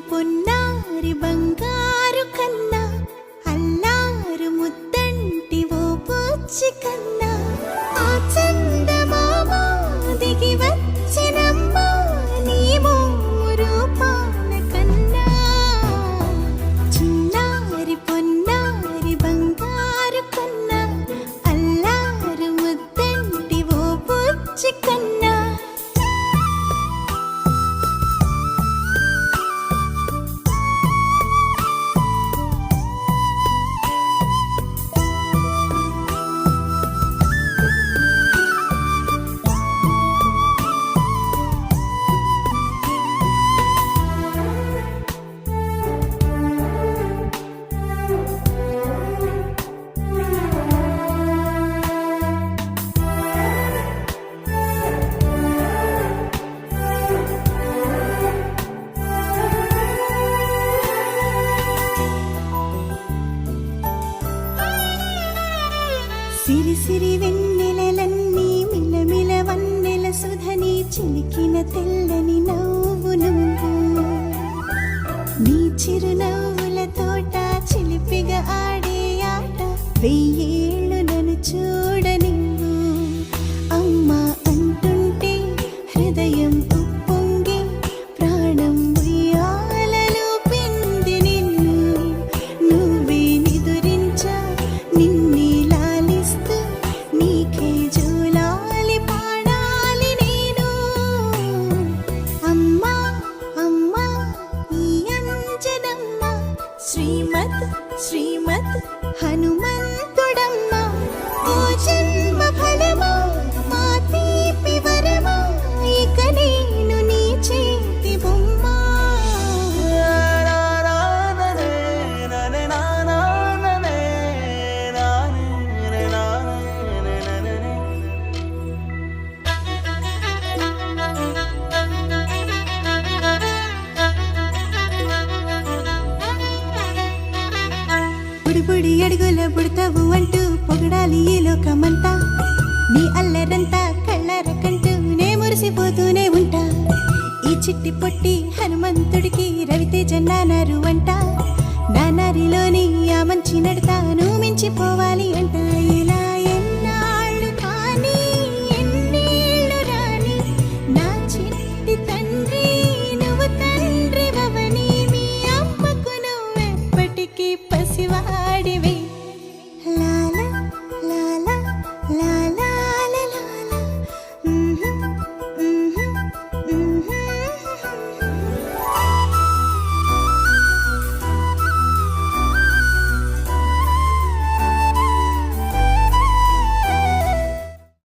పొన్నారి బంగారు కన్నా అల్లారు ముద్దంటి ఓ పూచి కన్నా ఆ చందమామ దిగి వచ్చినమ్మ నీ రూపాల కన్నా చిన్నారి పొన్నారి బంగారు కన్నా అల్లారు ముద్దంటి ఓ పూచి కన్నా సిరి సిరి వెన్నెలలన్నీ మిలమిల వన్నెల సుధని చిలికిన తెల్లని నవ్వు నువ్వు నీ చిరునవ్వుల తోట చిలిపిగా ఆడే ఆట వెయ్యేళ్ళు నన్ను చూడ నువ్వు అమ్మా అంటుంటే హృదయం ఉప్పొంగి ప్రాణం ఉయ్యాలలో పిండి నిన్ను నువ్వే నిదురించా నిన్నే నీకే జూలాలి పాడాలి నేను అమ్మా అమ్మా ఈ అంజనమ్మ శ్రీమద్ శ్రీమద్ హనుమంతుడమ్మ ఓ జన్మ ఫలమా మా తీపి వరమా ఇక నేను నీ చేతి బొమ్మ బుడి అడుగుల బుడతావు అంటూ పొగడాలి ఈ లోకమంతా నీ అల్లరంతా కళ్ళరకంటూ నే మురిసిపోతూనే ఉంటా ఈ చిట్టి పొట్టి హనుమంతుడికి రవితేజ నానారు అంట నానారిలోని ఆ మంచి నడతా నువ్వు మించిపోవాలి